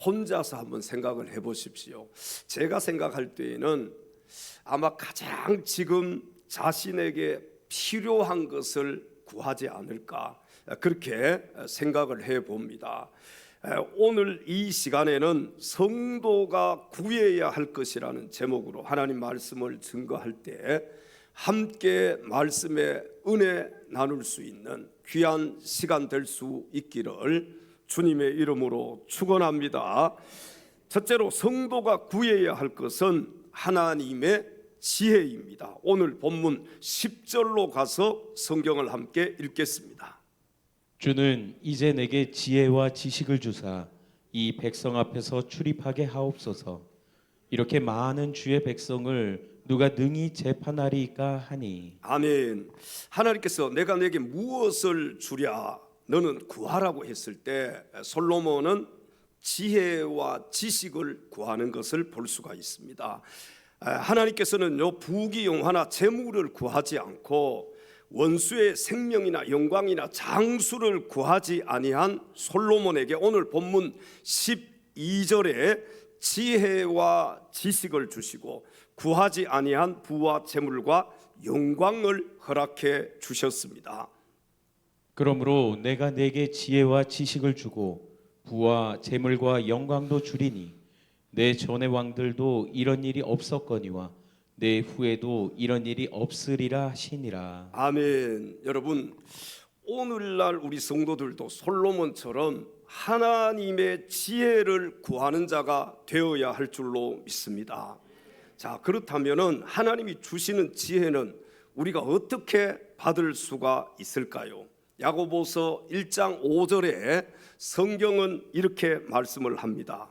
혼자서 한번 생각을 해보십시오. 제가 생각할 때에는 아마 가장 지금 자신에게 필요한 것을 구하지 않을까, 그렇게 생각을 해봅니다. 오늘 이 시간에는 성도가 구해야 할 것이라는 제목으로 하나님 말씀을 증거할 때 함께 말씀의 은혜 나눌 수 있는 귀한 시간 될 수 있기를 주님의 이름으로 축원합니다. 첫째로 성도가 구해야 할 것은 하나님의 지혜입니다. 오늘 본문 10절로 가서 성경을 함께 읽겠습니다. 주는 이제 내게 지혜와 지식을 주사 이 백성 앞에서 출입하게 하옵소서. 이렇게 많은 주의 백성을 누가 능히 재판하리까 하니. 아멘. 하나님께서 내가 내게 무엇을 주랴 너는 구하라고 했을 때 솔로몬은 지혜와 지식을 구하는 것을 볼 수가 있습니다. 하나님께서는요, 부귀영화나 재물을 구하지 않고 원수의 생명이나 영광이나 장수를 구하지 아니한 솔로몬에게 오늘 본문 12절에 지혜와 지식을 주시고 구하지 아니한 부와 재물과 영광을 허락해 주셨습니다. 그러므로 내가 내게 지혜와 지식을 주고 부와 재물과 영광도 주리니 내 전의 왕들도 이런 일이 없었거니와 내 후에도 이런 일이 없으리라 하시니라. 아멘. 여러분, 오늘날 우리 성도들도 솔로몬처럼 하나님의 지혜를 구하는 자가 되어야 할 줄로 믿습니다. 자, 그렇다면은 하나님이 주시는 지혜는 우리가 어떻게 받을 수가 있을까요? 야고보서 1장 5절에 성경은 이렇게 말씀을 합니다.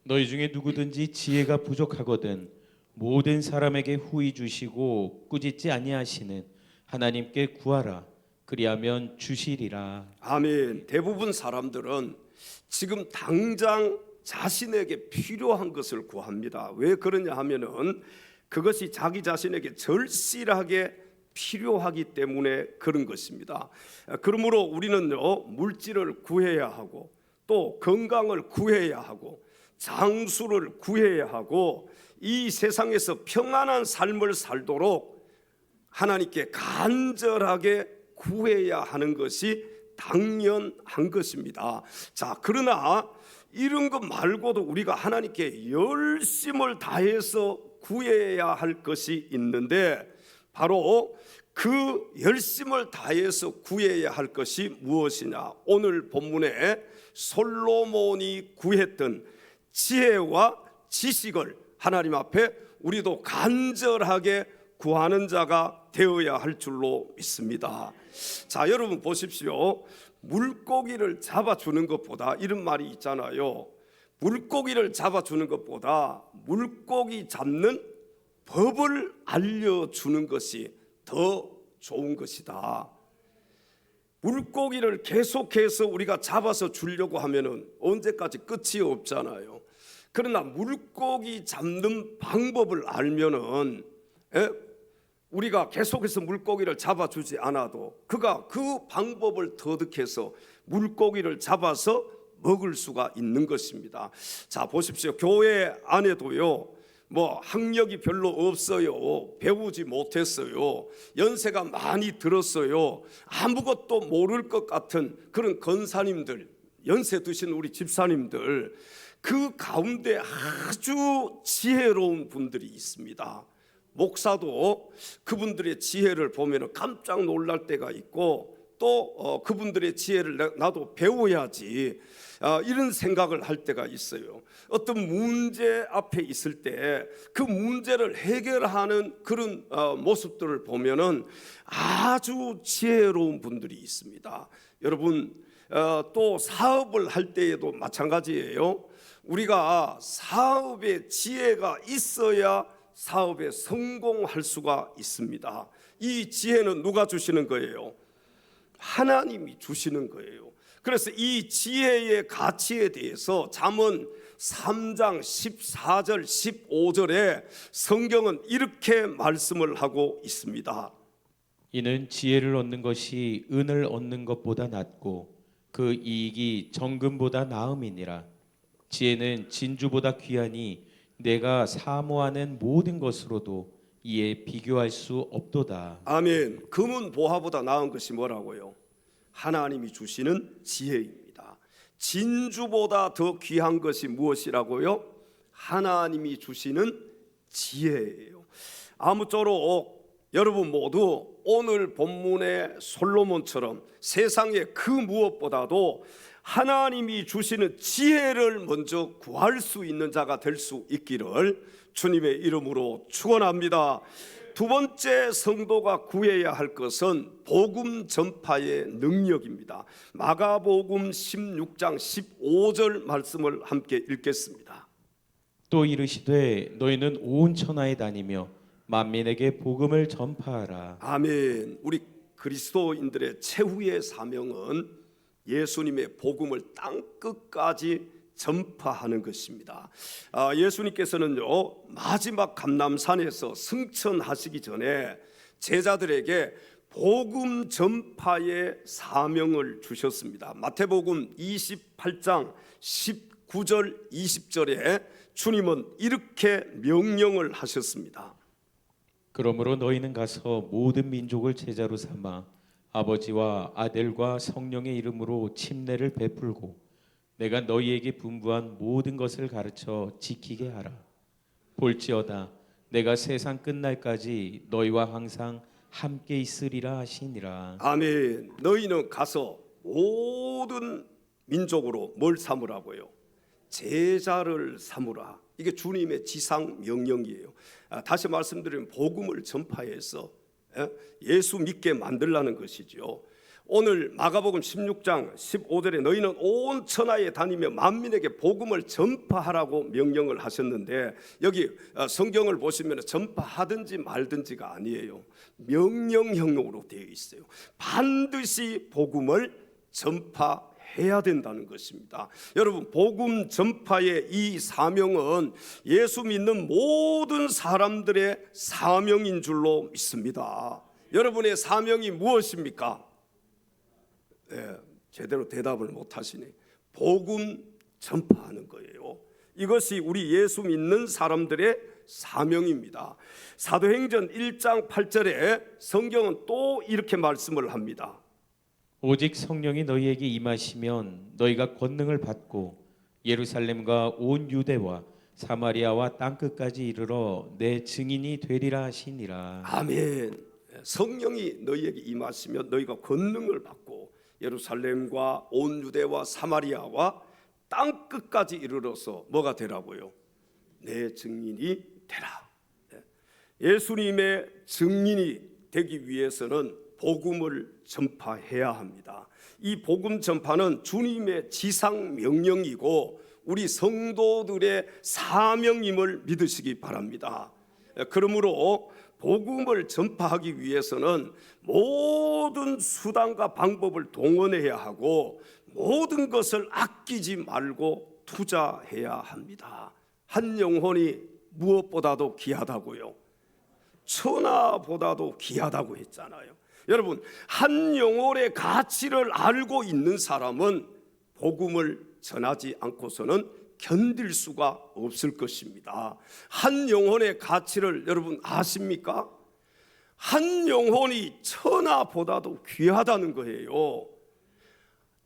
너희 중에 누구든지 지혜가 부족하거든 모든 사람에게 후히 주시고 꾸짖지 아니하시는 하나님께 구하라. 그리하면 주시리라. 아멘. 대부분 사람들은 지금 당장 자신에게 필요한 것을 구합니다. 왜 그러냐 하면은 그것이 자기 자신에게 절실하게 필요하기 때문에 그런 것입니다. 그러므로 우리는요, 물질을 구해야 하고 또 건강을 구해야 하고 장수를 구해야 하고 이 세상에서 평안한 삶을 살도록 하나님께 간절하게 구해야 하는 것이 당연한 것입니다. 자, 그러나 이런 것 말고도 우리가 하나님께 열심을 다해서 구해야 할 것이 있는데 바로 그 열심을 다해서 구해야 할 것이 무엇이냐? 오늘 본문에 솔로몬이 구했던 지혜와 지식을 하나님 앞에 우리도 간절하게 구하는 자가 되어야 할 줄로 믿습니다. 자, 여러분 보십시오. 물고기를 잡아주는 것보다, 이런 말이 있잖아요. 물고기를 잡아주는 것보다 물고기 잡는 법을 알려주는 것이 더 좋은 것이다. 물고기를 계속해서 우리가 잡아서 주려고 하면은 언제까지 끝이 없잖아요. 그러나 물고기 잡는 방법을 알면은 우리가 계속해서 물고기를 잡아주지 않아도 그가 그 방법을 터득해서 물고기를 잡아서 먹을 수가 있는 것입니다. 자, 보십시오. 교회 안에도요, 뭐 학력이 별로 없어요, 배우지 못했어요, 연세가 많이 들었어요, 아무것도 모를 것 같은 그런 권사님들, 연세 드신 우리 집사님들, 그 가운데 아주 지혜로운 분들이 있습니다. 목사도 그분들의 지혜를 보면 깜짝 놀랄 때가 있고 또 그분들의 지혜를 나도 배워야지, 이런 생각을 할 때가 있어요. 어떤 문제 앞에 있을 때 그 문제를 해결하는 그런 모습들을 보면은 아주 지혜로운 분들이 있습니다. 여러분, 또 사업을 할 때에도 마찬가지예요. 우리가 사업에 지혜가 있어야 사업에 성공할 수가 있습니다. 이 지혜는 누가 주시는 거예요? 하나님이 주시는 거예요. 그래서 이 지혜의 가치에 대해서 잠언 3장 14절 15절에 성경은 이렇게 말씀을 하고 있습니다. 이는 지혜를 얻는 것이 은을 얻는 것보다 낫고 그 이익이 정금보다 나음이니라. 지혜는 진주보다 귀하니 내가 사모하는 모든 것으로도 이에 비교할 수 없도다. 아멘. 금은 보화보다 나은 것이 뭐라고요? 하나님이 주시는 지혜입니다. 진주보다 더 귀한 것이 무엇이라고요? 하나님이 주시는 지혜예요. 아무쪼록 여러분 모두 오늘 본문의 솔로몬처럼 세상의 그 무엇보다도 하나님이 주시는 지혜를 먼저 구할 수 있는 자가 될 수 있기를 주님의 이름으로 축원합니다. 두 번째 성도가 구해야 할 것은 복음 전파의 능력입니다. 마가복음 16장 15절 말씀을 함께 읽겠습니다. 또 이르시되 너희는 온 천하에 다니며 만민에게 복음을 전파하라. 아멘. 우리 그리스도인들의 최후의 사명은 예수님의 복음을 땅 끝까지 전파하는 것입니다. 예수님께서는요 마지막 감람산에서 승천하시기 전에 제자들에게 복음 전파의 사명을 주셨습니다. 마태복음 28장 19절 20절에 주님은 이렇게 명령을 하셨습니다. 그러므로 너희는 가서 모든 민족을 제자로 삼아 아버지와 아들과 성령의 이름으로 침례를 베풀고 내가 너희에게 분부한 모든 것을 가르쳐 지키게 하라. 볼지어다 내가 세상 끝날까지 너희와 항상 함께 있으리라 하시니라. 아멘. 너희는 가서 모든 민족으로 뭘 삼으라고요? 제자를 삼으라. 이게 주님의 지상 명령이에요. 다시 말씀드리면 복음을 전파해서 예수 믿게 만들라는 것이죠. 오늘 마가복음 16장 15절에 너희는 온 천하에 다니며 만민에게 복음을 전파하라고 명령을 하셨는데 여기 성경을 보시면 전파하든지 말든지가 아니에요. 명령형으로 되어 있어요. 반드시 복음을 전파해야 된다는 것입니다. 여러분 복음 전파의 이 사명은 예수 믿는 모든 사람들의 사명인 줄로 믿습니다. 여러분의 사명이 무엇입니까? 제대로 대답을 못 하시네. 복음 전파하는 거예요. 이것이 우리 예수 믿는 사람들의 사명입니다. 사도행전 1장 8절에 성경은 또 이렇게 말씀을 합니다. 오직 성령이 너희에게 임하시면 너희가 권능을 받고 예루살렘과 온 유대와 사마리아와 땅끝까지 이르러 내 증인이 되리라 하시니라. 아멘. 성령이 너희에게 임하시면 너희가 권능을 받고 예루살렘과 온 유대와 사마리아와 땅 끝까지 이르러서 뭐가 되라고요? 내 증인이 되라. 예수님의 증인이 되기 위해서는 복음을 전파해야 합니다. 이 복음 전파는 주님의 지상 명령이고 우리 성도들의 사명임을 믿으시기 바랍니다. 그러므로 복음을 전파하기 위해서는 모든 수단과 방법을 동원해야 하고 모든 것을 아끼지 말고 투자해야 합니다. 한 영혼이 무엇보다도 귀하다고요? 천하보다도 귀하다고 했잖아요. 여러분 한 영혼의 가치를 알고 있는 사람은 복음을 전하지 않고서는 견딜 수가 없을 것입니다. 한 영혼의 가치를 여러분 아십니까? 한 영혼이 천하보다도 귀하다는 거예요.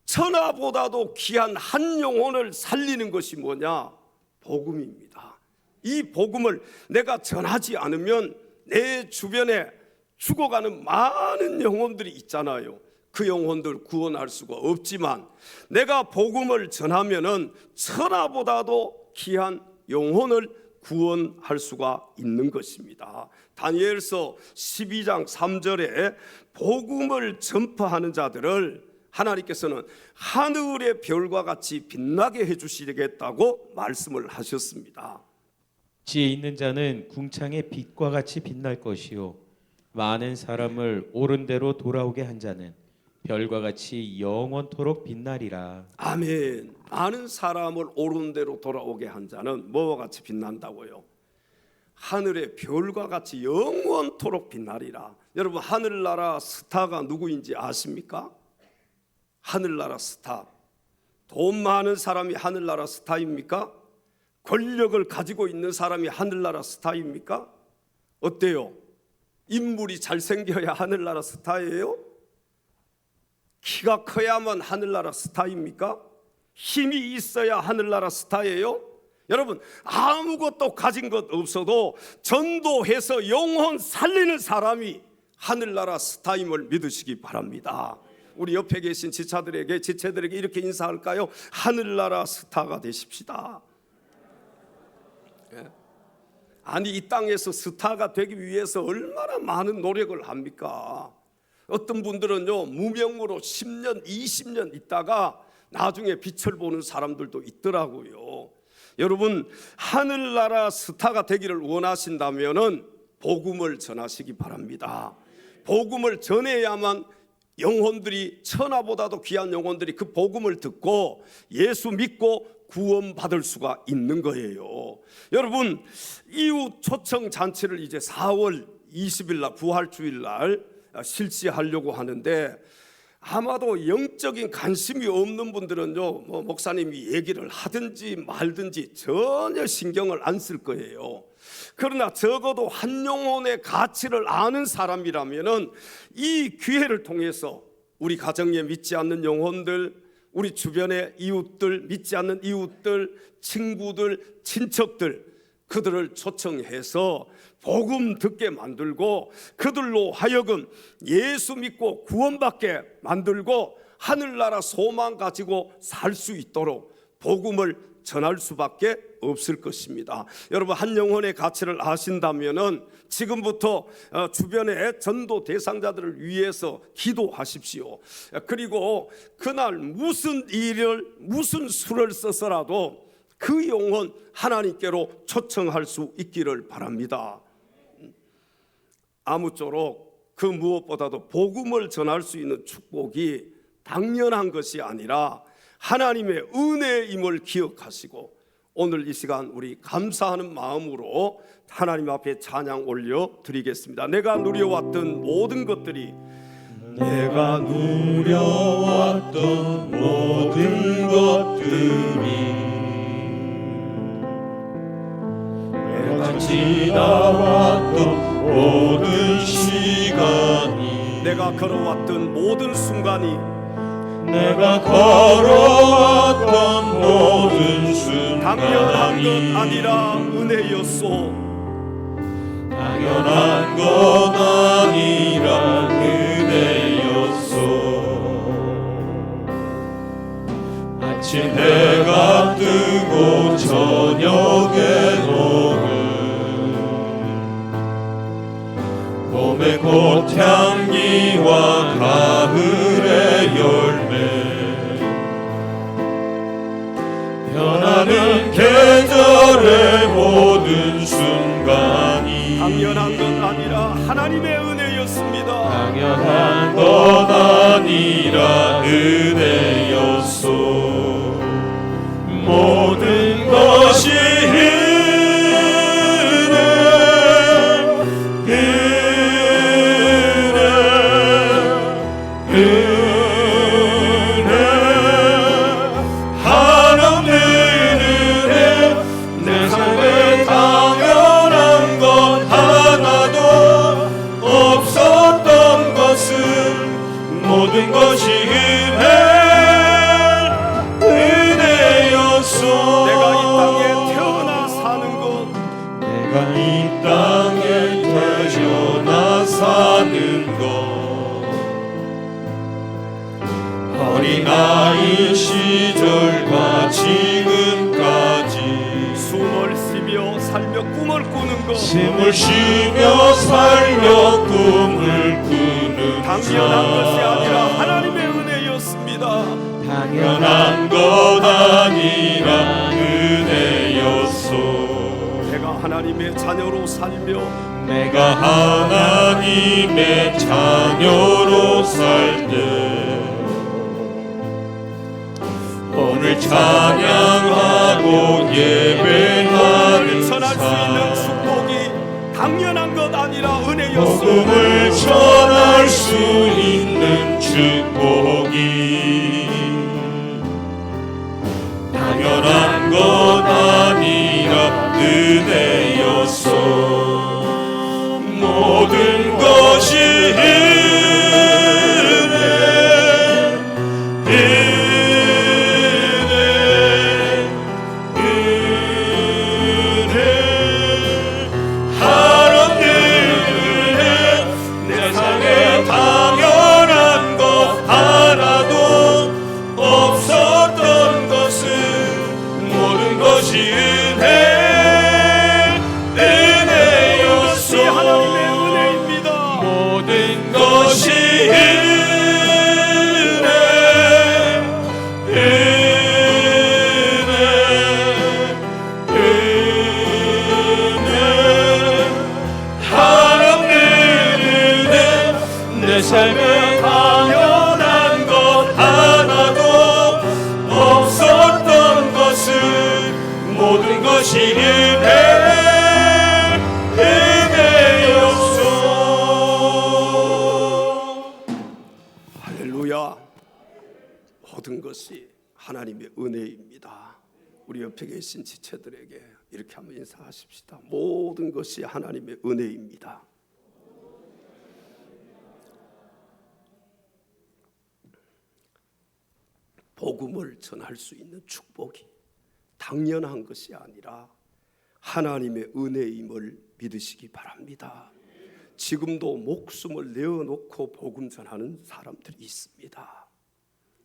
천하보다도 귀한 한 영혼을 살리는 것이 뭐냐? 복음입니다. 이 복음을 내가 전하지 않으면 내 주변에 죽어가는 많은 영혼들이 있잖아요. 그 영혼들 구원할 수가 없지만 내가 복음을 전하면은 천하보다도 귀한 영혼을 구원할 수가 있는 것입니다. 다니엘서 12장 3절에 복음을 전파하는 자들을 하나님께서는 하늘의 별과 같이 빛나게 해주시겠다고 말씀을 하셨습니다. 지혜 있는 자는 궁창의 빛과 같이 빛날 것이요 많은 사람을 옳은 대로 돌아오게 한 자는 별과 같이 영원토록 빛나리라. 아멘. 많은 사람을 옳은 대로 돌아오게 한 자는 뭐와 같이 빛난다고요? 하늘의 별과 같이 영원토록 빛나리라. 여러분 하늘나라 스타가 누구인지 아십니까? 하늘나라 스타 돈 많은 사람이 하늘나라 스타입니까? 권력을 가지고 있는 사람이 하늘나라 스타입니까? 어때요? 인물이 잘생겨야 하늘나라 스타예요? 키가 커야만 하늘나라 스타입니까? 힘이 있어야 하늘나라 스타예요? 여러분, 아무것도 가진 것 없어도 전도해서 영혼 살리는 사람이 하늘나라 스타임을 믿으시기 바랍니다. 우리 옆에 계신 지체들에게 이렇게 인사할까요? 하늘나라 스타가 되십시다. 아니, 이 땅에서 스타가 되기 위해서 얼마나 많은 노력을 합니까? 어떤 분들은요, 무명으로 10년, 20년 있다가 나중에 빛을 보는 사람들도 있더라고요. 여러분, 하늘나라 스타가 되기를 원하신다면은 복음을 전하시기 바랍니다. 복음을 전해야만 영혼들이, 천하보다도 귀한 영혼들이 그 복음을 듣고 예수 믿고 구원받을 수가 있는 거예요. 여러분, 이웃 초청 잔치를 이제 4월 20일 날 부활주일 날 실시하려고 하는데, 아마도 영적인 관심이 없는 분들은요, 목사님이 얘기를 하든지 말든지 전혀 신경을 안 쓸 거예요. 그러나 적어도 한 영혼의 가치를 아는 사람이라면은 이 기회를 통해서 우리 가정에 믿지 않는 영혼들, 우리 주변의 이웃들, 믿지 않는 이웃들, 친구들, 친척들, 그들을 초청해서 복음 듣게 만들고 그들로 하여금 예수 믿고 구원받게 만들고 하늘나라 소망 가지고 살 수 있도록 복음을 전할 수밖에 없을 것입니다. 여러분, 한 영혼의 가치를 아신다면은 지금부터 주변의 전도 대상자들을 위해서 기도하십시오. 그리고 그날 무슨 수를 써서라도 그 영혼 하나님께로 초청할 수 있기를 바랍니다. 아무쪼록 그 무엇보다도 복음을 전할 수 있는 축복이 당연한 것이 아니라 하나님의 은혜임을 기억하시고 오늘 이 시간 우리 감사하는 마음으로 하나님 앞에 찬양 올려 드리겠습니다. 내가 누려왔던 모든 것들이, 내가 누려왔던 모든 것들이, 내가 지나왔던 모든 시간이, 내가 걸어왔던 모든 순간이, 내가 걸어왔던 모든 순간이 당연한 것 아니라 은혜였소. 당연한 것 아니라 은혜였소. 아침 해가 뜨고 저녁에 오는 봄의 꽃향기와 가을의 열매, 변하는 계절의 모든 순간이 당연한 것 아니라 하나님의 은혜였습니다. 당연한 것 아니라 은혜였소. 모든 것이 모든 것이 은혜였소. 내가 이 땅에 태어나 사는 것, 내가 이 땅에 태어나 사는 것, 어린아이 시절과 지금까지 숨을 쉬며 살며 꿈을 꾸는 것, 숨을 쉬며 살며 꿈을 꾸는 당연한 것이 아니라 하나님의 은혜였습니다. 당연한 것 아니라 은혜였소. 내가 하나님의 자녀로 살며, 내가 하나님의 자녀로 살 때 오늘 찬양하고 예배하는 전할 수 있는 축복이 당연한 것 아니라 은혜였소. 복음을 전할 수 있는 축복이 은혜였소. 모든 것이 삶에 당연한 것 하나도 없었던 것은 모든 것이 은혜였소. 할렐루야. 모든 것이 하나님의 은혜입니다. 우리 옆에 계신 지체들에게 이렇게 한번 인사하십시다. 모든 것이 하나님의 은혜입니다. 복음을 전할 수 있는 축복이 당연한 것이 아니라 하나님의 은혜임을 믿으시기 바랍니다. 지금도 목숨을 내어놓고 복음 전하는 사람들이 있습니다.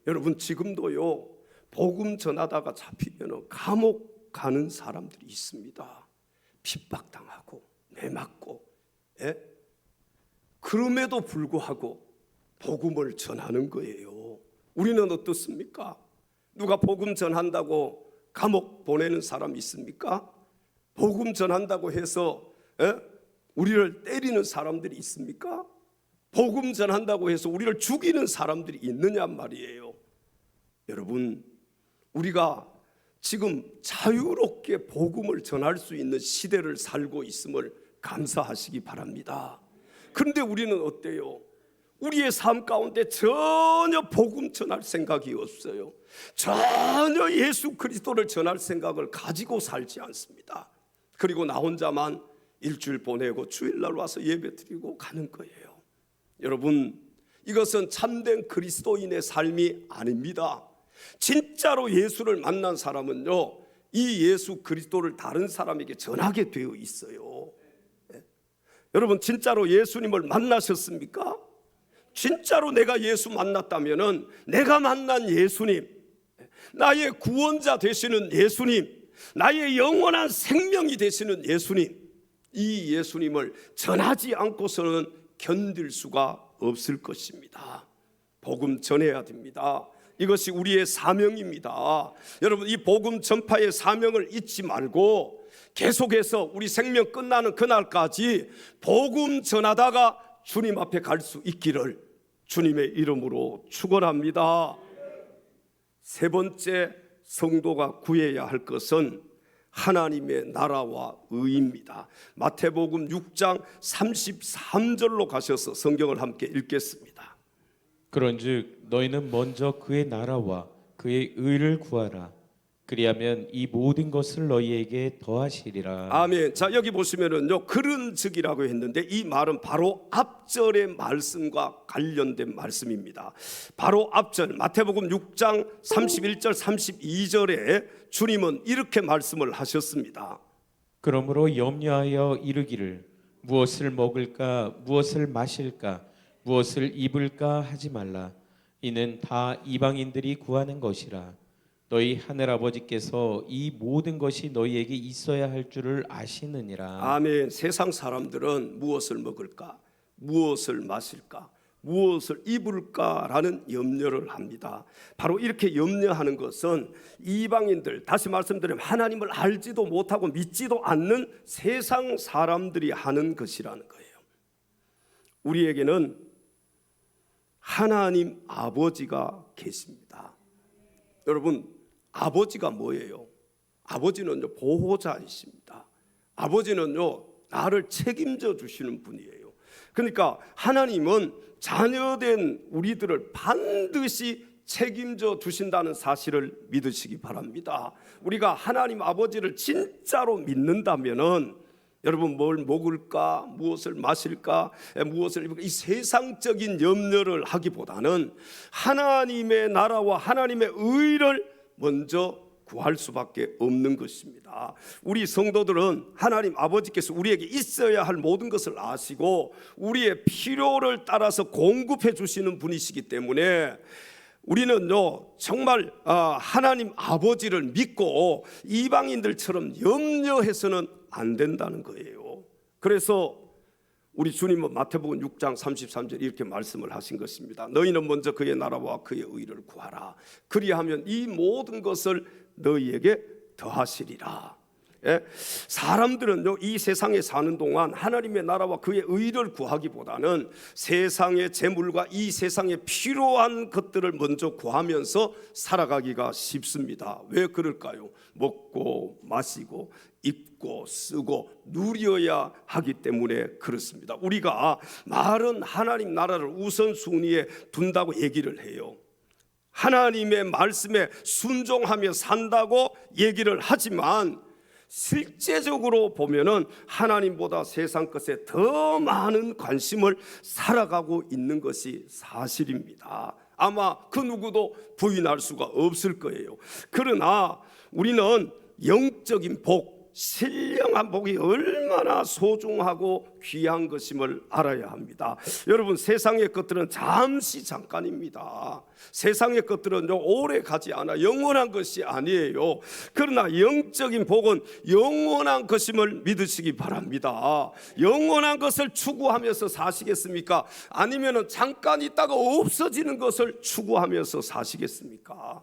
여러분, 지금도요, 복음 전하다가 잡히면 감옥 가는 사람들이 있습니다. 핍박당하고 매맞고, 그럼에도 불구하고 복음을 전하는 거예요. 우리는 어떻습니까? 누가 복음 전한다고 감옥 보내는 사람 있습니까? 복음 전한다고 해서 우리를 때리는 사람들이 있습니까? 복음 전한다고 해서 우리를 죽이는 사람들이 있느냐 말이에요. 여러분, 우리가 지금 자유롭게 복음을 전할 수 있는 시대를 살고 있음을 감사하시기 바랍니다. 그런데 우리는 어때요? 우리의 삶 가운데 전혀 복음 전할 생각이 없어요. 전혀 예수 그리스도를 전할 생각을 가지고 살지 않습니다. 그리고 나 혼자만 일주일 보내고 주일날 와서 예배 드리고 가는 거예요. 여러분, 이것은 참된 그리스도인의 삶이 아닙니다. 진짜로 예수를 만난 사람은요, 이 예수 그리스도를 다른 사람에게 전하게 되어 있어요. 여러분, 진짜로 예수님을 만나셨습니까? 진짜로 내가 예수 만났다면은 내가 만난 예수님, 나의 구원자 되시는 예수님, 나의 영원한 생명이 되시는 예수님, 이 예수님을 전하지 않고서는 견딜 수가 없을 것입니다. 복음 전해야 됩니다. 이것이 우리의 사명입니다. 여러분, 이 복음 전파의 사명을 잊지 말고 계속해서 우리 생명 끝나는 그날까지 복음 전하다가 주님 앞에 갈 수 있기를 주님의 이름으로 축원합니다. 세 번째, 성도가 구해야 할 것은 하나님의 나라와 의입니다. 마태복음 6장 33절로 가셔서 성경을 함께 읽겠습니다. 그런즉 너희는 먼저 그의 나라와 그의 의를 구하라. 그리하면 이 모든 것을 너희에게 더하시리라. 아멘. 자, 여기 보시면은요, 그런즉이라고 했는데 이 말은 바로 앞절의 말씀과 관련된 말씀입니다. 바로 앞절 마태복음 6장 31절 32절에 주님은 이렇게 말씀을 하셨습니다. 그러므로 염려하여 이르기를 무엇을 먹을까 무엇을 마실까 무엇을 입을까 하지 말라. 이는 다 이방인들이 구하는 것이라. 너희 하늘 아버지께서 이 모든 것이 너희에게 있어야 할 줄을 아시느니라. 아멘. 세상 사람들은 무엇을 먹을까, 무엇을 마실까, 무엇을 입을까라는 염려를 합니다. 바로 이렇게 염려하는 것은 이방인들, 다시 말씀드리면 하나님을 알지도 못하고 믿지도 않는 세상 사람들이 하는 것이라는 거예요. 우리에게는 하나님 아버지가 계십니다. 여러분, 아버지가 뭐예요? 아버지는요, 보호자이십니다. 아버지는요, 나를 책임져 주시는 분이에요. 그러니까 하나님은 자녀된 우리들을 반드시 책임져 주신다는 사실을 믿으시기 바랍니다. 우리가 하나님 아버지를 진짜로 믿는다면은 여러분 뭘 먹을까, 무엇을 마실까, 무엇을 입을까, 이 세상적인 염려를 하기보다는 하나님의 나라와 하나님의 의를 먼저 구할 수밖에 없는 것입니다. 우리 성도들은 하나님 아버지께서 우리에게 있어야 할 모든 것을 아시고 우리의 필요를 따라서 공급해 주시는 분이시기 때문에 우리는요 정말 하나님 아버지를 믿고 이방인들처럼 염려해서는 안 된다는 거예요. 그래서 우리 주님은 마태복음 6장 33절 이렇게 말씀을 하신 것입니다. 너희는 먼저 그의 나라와 그의 의를 구하라. 그리하면 이 모든 것을 너희에게 더하시리라. 사람들은요 이 세상에 사는 동안 하나님의 나라와 그의 의를 구하기보다는 세상의 재물과 이 세상에 필요한 것들을 먼저 구하면서 살아가기가 쉽습니다. 왜 그럴까요? 먹고 마시고 입고 쓰고 누려야 하기 때문에 그렇습니다. 우리가 말은 하나님 나라를 우선순위에 둔다고 얘기를 해요. 하나님의 말씀에 순종하며 산다고 얘기를 하지만 실제적으로 보면은 하나님보다 세상 것에 더 많은 관심을 살아가고 있는 것이 사실입니다. 아마 그 누구도 부인할 수가 없을 거예요. 그러나 우리는 영적인 복, 신령한 복이 얼마나 소중하고 귀한 것임을 알아야 합니다. 여러분 세상의 것들은 잠시 잠깐입니다. 세상의 것들은 오래 가지 않아 영원한 것이 아니에요. 그러나 영적인 복은 영원한 것임을 믿으시기 바랍니다. 영원한 것을 추구하면서 사시겠습니까? 아니면 잠깐 있다가 없어지는 것을 추구하면서 사시겠습니까?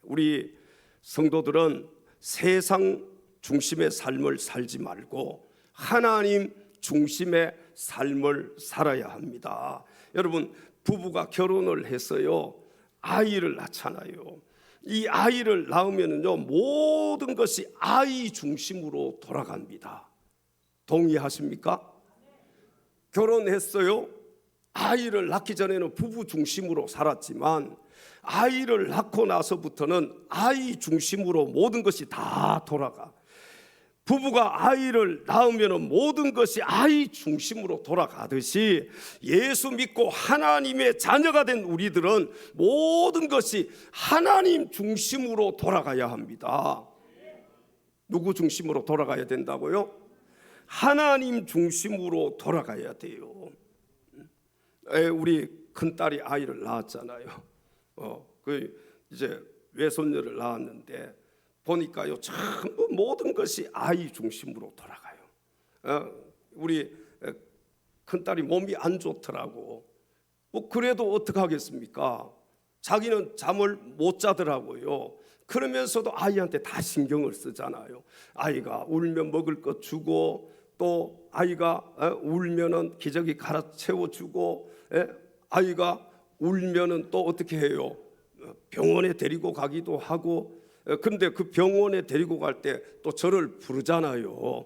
우리 성도들은 세상 중심의 삶을 살지 말고 하나님 중심의 삶을 살아야 합니다. 여러분 부부가 결혼을 해서요 아이를 낳잖아요. 이 아이를 낳으면은요 모든 것이 아이 중심으로 돌아갑니다. 동의하십니까? 결혼했어요. 아이를 낳기 전에는 부부 중심으로 살았지만 아이를 낳고 나서부터는 아이 중심으로 모든 것이 다 돌아가. 부부가 아이를 낳으면 모든 것이 아이 중심으로 돌아가듯이 예수 믿고 하나님의 자녀가 된 우리들은 모든 것이 하나님 중심으로 돌아가야 합니다. 누구 중심으로 돌아가야 된다고요? 하나님 중심으로 돌아가야 돼요. 우리 큰딸이 아이를 낳았잖아요. 이제 외손녀를 낳았는데 보니까요 전부 모든 것이 아이 중심으로 돌아가요. 우리 큰딸이 몸이 안 좋더라고. 그래도 어떻게 하겠습니까? 자기는 잠을 못 자더라고요. 그러면서도 아이한테 다 신경을 쓰잖아요. 아이가 울면 먹을 것 주고 또 아이가 울면은 기저귀 갈아 채워주고 아이가 울면은 또 어떻게 해요? 병원에 데리고 가기도 하고. 그런데 그 병원에 데리고 갈 때 또 저를 부르잖아요.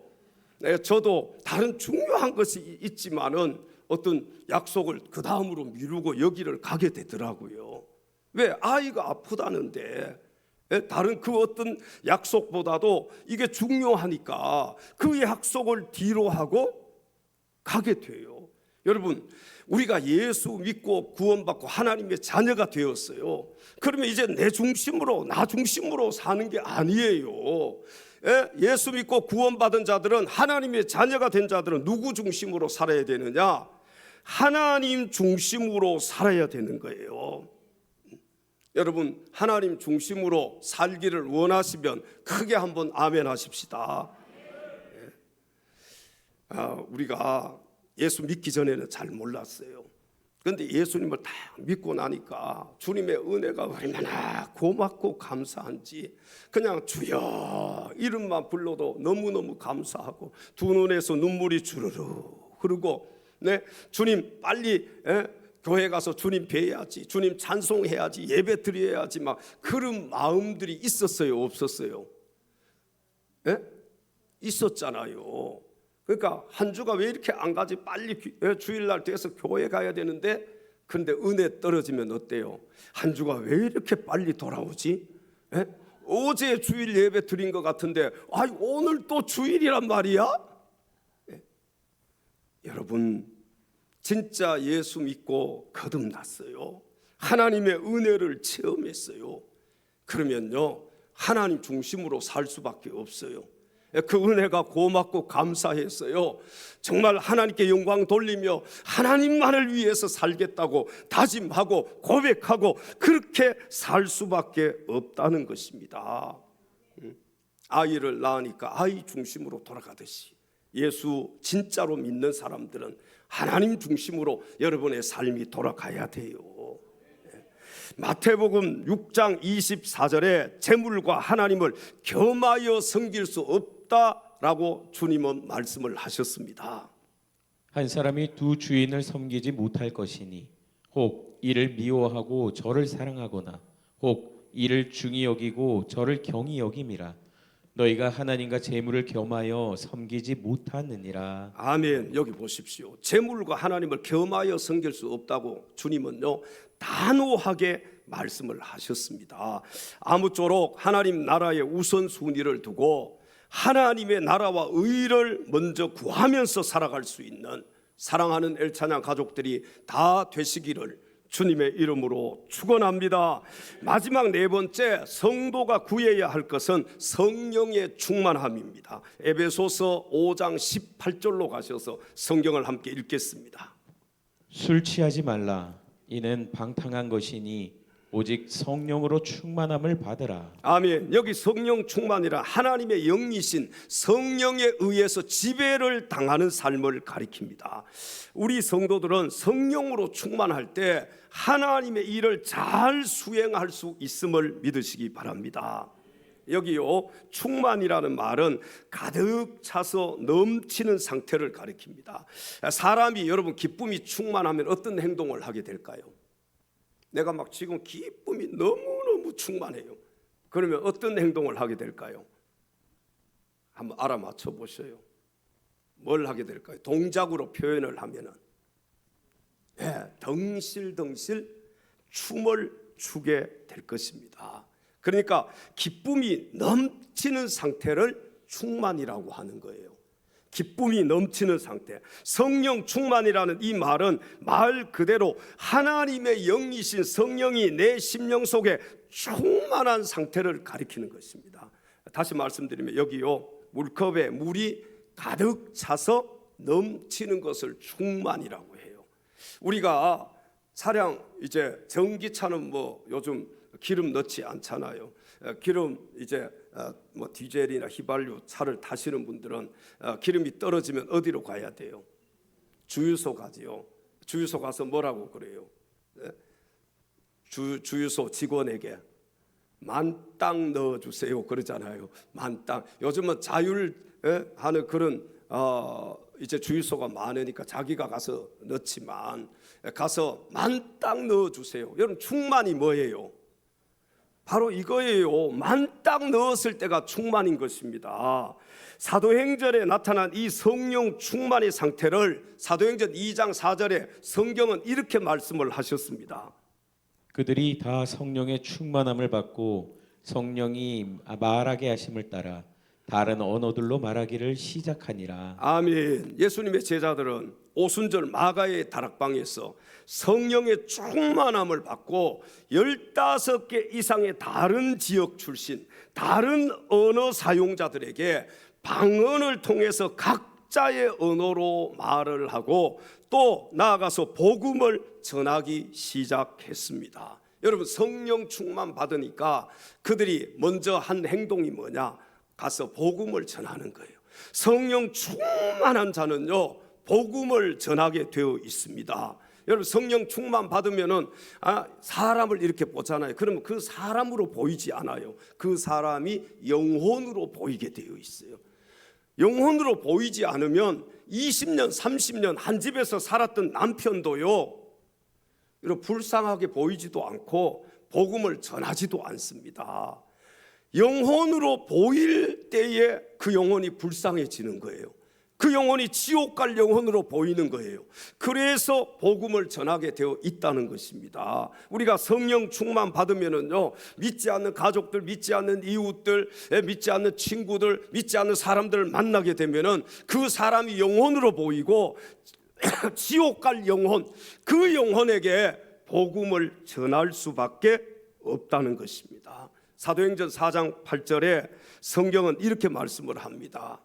저도 다른 중요한 것이 있지만은 어떤 약속을 그 다음으로 미루고 여기를 가게 되더라고요. 왜? 아이가 아프다는데 다른 그 어떤 약속보다도 이게 중요하니까 그 약속을 뒤로 하고 가게 돼요. 여러분 우리가 예수 믿고 구원받고 하나님의 자녀가 되었어요. 그러면 이제 내 중심으로 나 중심으로 사는 게 아니에요. 예수 믿고 구원받은 자들은 하나님의 자녀가 된 자들은 누구 중심으로 살아야 되느냐? 하나님 중심으로 살아야 되는 거예요. 여러분 하나님 중심으로 살기를 원하시면 크게 한번 아멘 하십시다. 우리가 예수 믿기 전에는 잘 몰랐어요. 그런데 예수님을 딱 믿고 나니까 주님의 은혜가 얼마나 고맙고 감사한지 그냥 주여 이름만 불러도 너무너무 감사하고 두 눈에서 눈물이 주르르 흐르고 주님 빨리 교회 가서 주님 뵈야지, 주님 찬송해야지, 예배 드려야지 막 그런 마음들이 있었어요, 없었어요? 있었잖아요. 그러니까 한 주가 왜 이렇게 안 가지? 빨리 주일날 돼서 교회 가야 되는데 그런데 은혜 떨어지면 어때요? 한 주가 왜 이렇게 빨리 돌아오지? 예? 어제 주일 예배 드린 것 같은데 오늘 또 주일이란 말이야? 예? 여러분 진짜 예수 믿고 거듭났어요. 하나님의 은혜를 체험했어요. 그러면요 하나님 중심으로 살 수밖에 없어요. 그 은혜가 고맙고 감사했어요. 정말 하나님께 영광 돌리며 하나님만을 위해서 살겠다고 다짐하고 고백하고 그렇게 살 수밖에 없다는 것입니다. 아이를 낳으니까 아이 중심으로 돌아가듯이 예수 진짜로 믿는 사람들은 하나님 중심으로 여러분의 삶이 돌아가야 돼요. 마태복음 6장 24절에 재물과 하나님을 겸하여 섬길 수 없다라고 주님은 말씀을 하셨습니다. 한 사람이 두 주인을 섬기지 못할 것이니 혹 이를 미워하고 저를 사랑하거나 혹 이를 중히 여기고 저를 경히 여김이라. 너희가 하나님과 재물을 겸하여 섬기지 못하느니라. 아멘. 여기 보십시오. 재물과 하나님을 겸하여 섬길 수 없다고 주님은요 단호하게 말씀을 하셨습니다. 아무쪼록 하나님 나라의 우선순위를 두고 하나님의 나라와 의를 먼저 구하면서 살아갈 수 있는 사랑하는 엘찬양 가족들이 다 되시기를 주님의 이름으로 축원합니다. 마지막 네 번째 성도가 구해야 할 것은 성령의 충만함입니다. 에베소서 5장 18절로 가셔서 성경을 함께 읽겠습니다. 술 취하지 말라. 이는 방탕한 것이니 오직 성령으로 충만함을 받으라. 아멘. 여기 성령 충만이라 하나님의 영이신 성령에 의해서 지배를 당하는 삶을 가리킵니다. 우리 성도들은 성령으로 충만할 때 하나님의 일을 잘 수행할 수 있음을 믿으시기 바랍니다. 여기요 충만이라는 말은 가득 차서 넘치는 상태를 가리킵니다. 사람이 여러분 기쁨이 충만하면 어떤 행동을 하게 될까요? 내가 막 지금 기쁨이 너무너무 충만해요. 그러면 어떤 행동을 하게 될까요? 한번 알아맞혀 보셔요. 뭘 하게 될까요? 동작으로 표현을 하면은 덩실덩실 춤을 추게 될 것입니다. 그러니까 기쁨이 넘치는 상태를 충만이라고 하는 거예요. 기쁨이 넘치는 상태. 성령 충만이라는 이 말은 말 그대로 하나님의 영이신 성령이 내 심령 속에 충만한 상태를 가리키는 것입니다. 다시 말씀드리면 여기요 물컵에 물이 가득 차서 넘치는 것을 충만이라고 해요. 우리가 차량 이제 전기차는 뭐 요즘 기름 넣지 않잖아요. 기름 이제 뭐 디젤이나 휘발유 차를 타시는 분들은 기름이 떨어지면 어디로 가야 돼요? 주유소 가지요. 주유소 가서 뭐라고 그래요? 주유소 직원에게 만땅 넣어주세요 그러잖아요. 만땅. 요즘은 자율하는 그런 이제 주유소가 많으니까 자기가 가서 넣지만 가서 만땅 넣어주세요. 여러분 충만이 뭐예요? 바로 이거예요. 만땅 넣었을 때가 충만인 것입니다. 사도행전에 나타난 이 성령 충만의 상태를 사도행전 2장 4절에 성경은 이렇게 말씀을 하셨습니다. 그들이 다 성령의 충만함을 받고 성령이 말하게 하심을 따라 다른 언어들로 말하기를 시작하니라. 아멘. 예수님의 제자들은 오순절 마가의 다락방에서 성령의 충만함을 받고 15개 이상의 다른 지역 출신, 다른 언어 사용자들에게 방언을 통해서 각자의 언어로 말을 하고 또 나아가서 복음을 전하기 시작했습니다. 여러분 성령 충만 받으니까 그들이 먼저 한 행동이 뭐냐? 가서 복음을 전하는 거예요. 성령 충만한 자는요 복음을 전하게 되어 있습니다. 여러분 성령 충만 받으면은 사람을 이렇게 보잖아요. 그러면 그 사람으로 보이지 않아요. 그 사람이 영혼으로 보이게 되어 있어요. 영혼으로 보이지 않으면 20년 30년 한 집에서 살았던 남편도요 이렇게 불쌍하게 보이지도 않고 복음을 전하지도 않습니다. 영혼으로 보일 때에 그 영혼이 불쌍해지는 거예요. 그 영혼이 지옥 갈 영혼으로 보이는 거예요. 그래서 복음을 전하게 되어 있다는 것입니다. 우리가 성령 충만 받으면은요, 믿지 않는 가족들, 믿지 않는 이웃들, 믿지 않는 친구들, 믿지 않는 사람들을 만나게 되면은 그 사람이 영혼으로 보이고 지옥 갈 영혼, 그 영혼에게 복음을 전할 수밖에 없다는 것입니다. 사도행전 4장 8절에 성경은 이렇게 말씀을 합니다.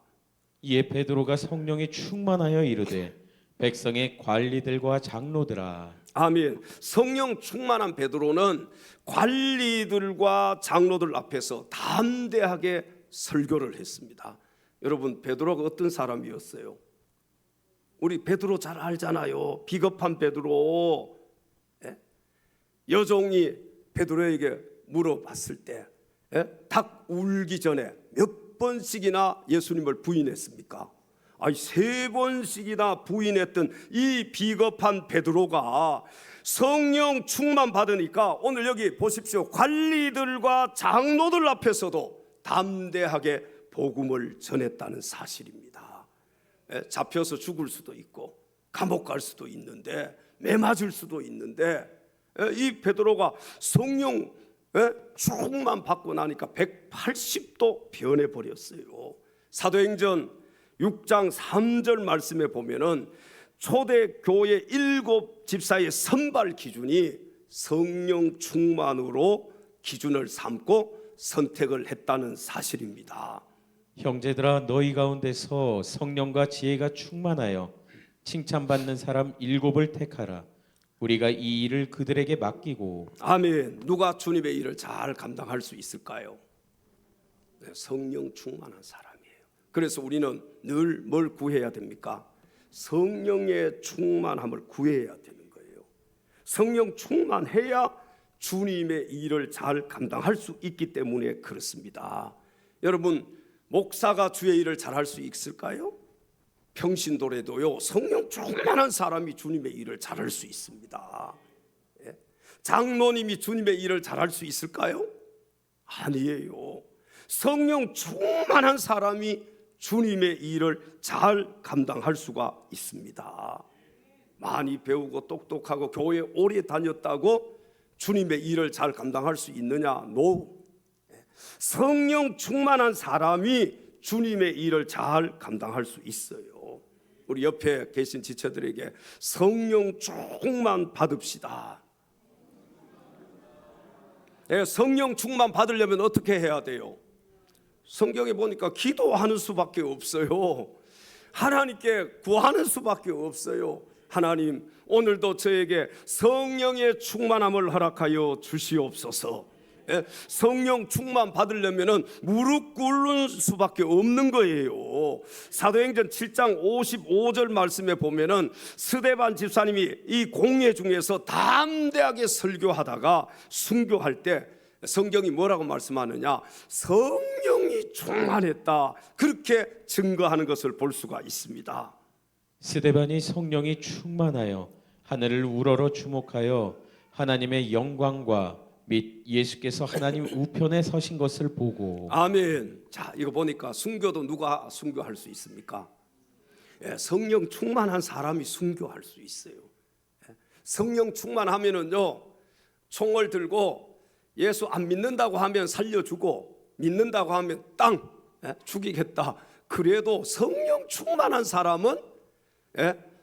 이에 베드로가 성령에 충만하여 이르되 백성의 관리들과 장로들아. 아멘. 성령 충만한 베드로는 관리들과 장로들 앞에서 담대하게 설교를 했습니다. 여러분, 베드로가 어떤 사람이었어요? 우리 베드로 잘 알잖아요. 비겁한 베드로. 여종이 베드로에게 물어봤을 때 닭 울기 전에 몇 번씩이나 예수님을 부인했습니까? 아니, 3번씩이나 부인했던 이 비겁한 베드로가 성령 충만 받으니까 오늘 여기 보십시오. 관리들과 장로들 앞에서도 담대하게 복음을 전했다는 사실입니다. 잡혀서 죽을 수도 있고 감옥 갈 수도 있는데 매 맞을 수도 있는데 이 베드로가 성령 충만 받고 나니까 180도 변해버렸어요. 사도행전 6장 3절 말씀에 보면은 초대교회 7집사의 선발 기준이 성령 충만으로 기준을 삼고 선택을 했다는 사실입니다. 형제들아, 너희 가운데서 성령과 지혜가 충만하여 칭찬받는 사람 7을 택하라. 우리가 이 일을 그들에게 맡기고. 아멘. 누가 주님의 일을 잘 감당할 수 있을까요? 성령 충만한 사람이에요. 그래서 우리는 늘 뭘 구해야 됩니까? 성령의 충만함을 구해야 되는 거예요. 성령 충만해야 주님의 일을 잘 감당할 수 있기 때문에 그렇습니다. 여러분, 목사가 주의 일을 잘할 수 있을까요? 평신도래도요, 성령 충만한 사람이 주님의 일을 잘할 수 있습니다. 장로님이 주님의 일을 잘할 수 있을까요? 아니에요. 성령 충만한 사람이 주님의 일을 잘 감당할 수가 있습니다. 많이 배우고 똑똑하고 교회 오래 다녔다고 주님의 일을 잘 감당할 수 있느냐? No. 성령 충만한 사람이 주님의 일을 잘 감당할 수 있어요. 우리 옆에 계신 지체들에게 성령 충만 받읍시다. 성령 충만 받으려면 어떻게 해야 돼요? 성경에 보니까 기도하는 수밖에 없어요. 하나님께 구하는 수밖에 없어요. 하나님, 오늘도 저에게 성령의 충만함을 허락하여 주시옵소서. 성령 충만 받으려면 무릎 꿇는 수밖에 없는 거예요. 사도행전 7장 55절 말씀에 보면은 스데반 집사님이 이 공회 중에서 담대하게 설교하다가 순교할 때 성경이 뭐라고 말씀하느냐? 성령이 충만했다, 그렇게 증거하는 것을 볼 수가 있습니다. 스데반이 성령이 충만하여 하늘을 우러러 주목하여 하나님의 영광과 및 예수께서 하나님 우편에 서신 것을 보고. 아멘. 자, 이거 보니까 순교도 누가 순교할 수 있습니까? 성령 충만한 사람이 순교할 수 있어요. 성령 충만하면은요, 총을 들고 예수 안 믿는다고 하면 살려주고 믿는다고 하면 땅 죽이겠다. 그래도 성령 충만한 사람은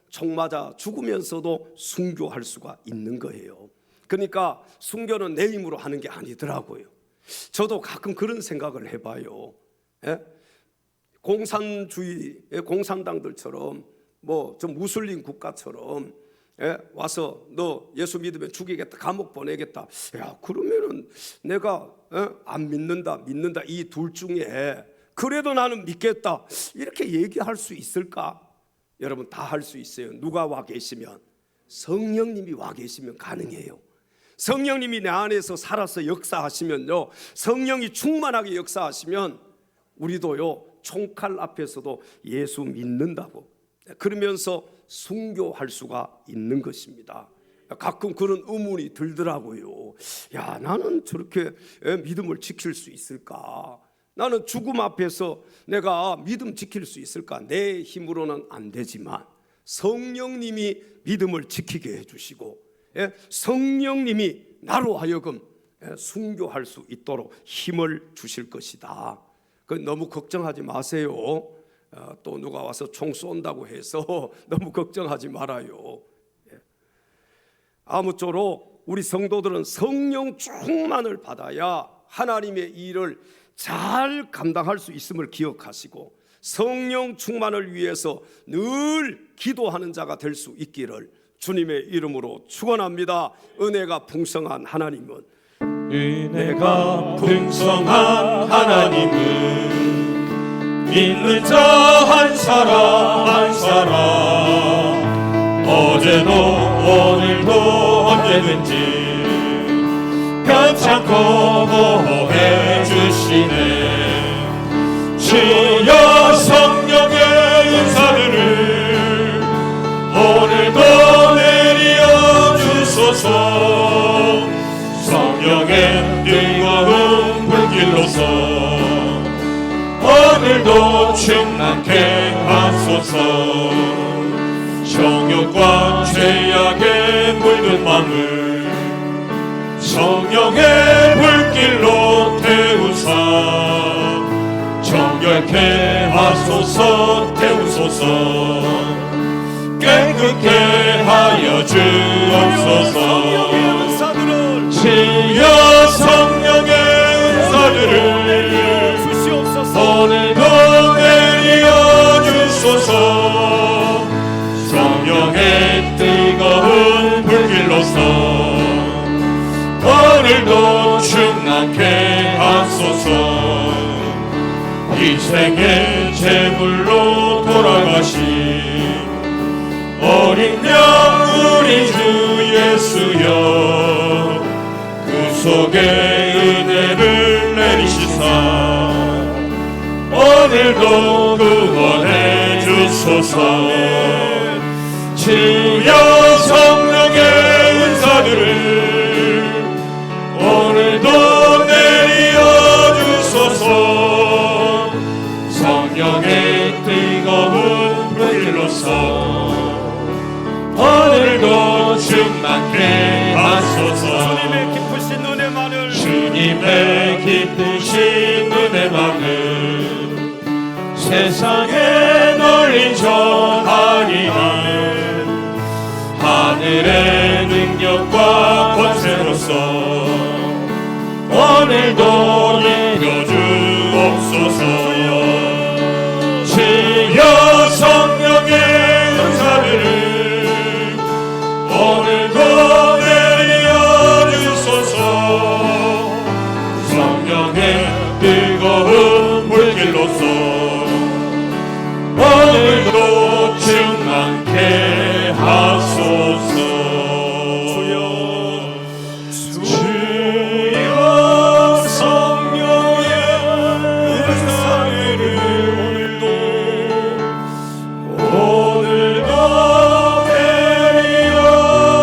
총 맞아 죽으면서도 순교할 수가 있는 거예요. 그러니까 순교는 내 힘으로 하는 게 아니더라고요. 저도 가끔 그런 생각을 해봐요. 공산주의 공산당들처럼 뭐 좀 무슬림 국가처럼 와서 너 예수 믿으면 죽이겠다, 감옥 보내겠다. 야, 그러면은 내가 안 믿는다 이 둘 중에 그래도 나는 믿겠다, 이렇게 얘기할 수 있을까? 여러분, 다 할 수 있어요. 누가 와 계시면, 성령님이 와 계시면 가능해요. 성령님이 내 안에서 살아서 역사하시면요, 성령이 충만하게 역사하시면 우리도요, 총칼 앞에서도 예수 믿는다고 그러면서 순교할 수가 있는 것입니다. 가끔 그런 의문이 들더라고요. 야, 나는 저렇게 믿음을 지킬 수 있을까? 나는 죽음 앞에서 내가 믿음 지킬 수 있을까? 내 힘으로는 안 되지만 성령님이 믿음을 지키게 해주시고, 성령님이 나로 하여금 순교할 수 있도록 힘을 주실 것이다. 너무 걱정하지 마세요. 또 누가 와서 총 쏜다고 해서 너무 걱정하지 말아요. 아무쪼록 우리 성도들은 성령 충만을 받아야 하나님의 일을 잘 감당할 수 있음을 기억하시고, 성령 충만을 위해서 늘 기도하는 자가 될 수 있기를 주님의 이름으로 축원합니다. 은혜가 풍성한 하나님은, 은혜가 풍성한 하나님은 믿는 자 한 사람 한 사람 어제도 오늘도 언제든지 편찮고 보호해 주시네. 주여 성령의 은사들을 오늘도 내려 주소서. 성령의 뜨거운 불길로서 오늘도 충만케 하소서. 정욕과 죄악에 물든 마음을 성령의 불길로 태우사 정결케 하소서. 태우소서. 깨끗게 하여 주옵소서. 주여 성령의 은사들을 오늘도 내려 주소서. 성령의 뜨거운 불길로서 오늘도 충만케 하소서. 희생의 제물로 돌아가신 어린 양 우리 주 예수여, 구속의 은혜를 내리시사 오늘도 구원해 주소서. 주여 성령의 은사들을 오늘도 내려 주소서. 성령의 뜨거운 불길로서 오늘도 충만케 하소서. 주님의 기쁘신 은혜만을 주님의 기쁘신 은혜만을 세상에 널리 전하리니 하늘의 능력과 권세로서 오늘도 이뤄주옵소서. 주여 성령의 은사들을 오늘도 내려주소서. 성령의 뜨거운 물길로서 오늘도 충만케 하소서. 주여 성령의 은사들을 오늘도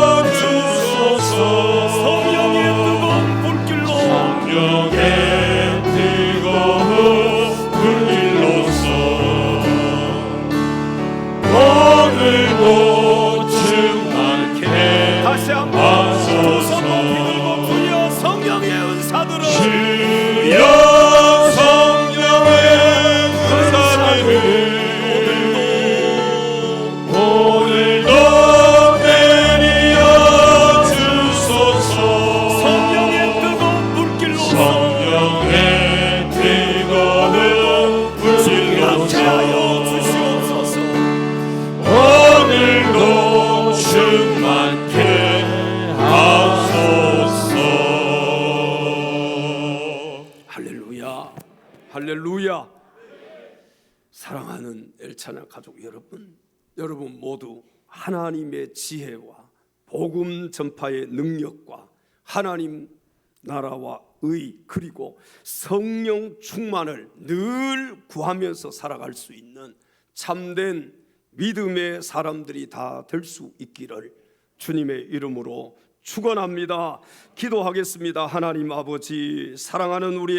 내려주소서. 성령의 뜨거운 불길로서 오늘도 충만케 다시 한번 두손 높이 들고 주여 성령의 은사들을 주여 성령의 은사들을 오늘도 내려 주소서. 성령의 뜨거운 불길로서 성령의 뜨거운 불길로서 하여 주시옵소서. 오늘도 충만케 하소서. 할렐루야, 할렐루야. 사랑하는 엘차나 가족 여러분 모두 하나님의 지혜와 복음 전파의 능력과 하나님 나라와 의 그리고 성령 충만을 늘 구하면서 살아갈 수 있는 참된 믿음의 사람들이 다 될 수 있기를 주님의 이름으로 축원합니다. 기도하겠습니다. 하나님 아버지, 사랑하는 우리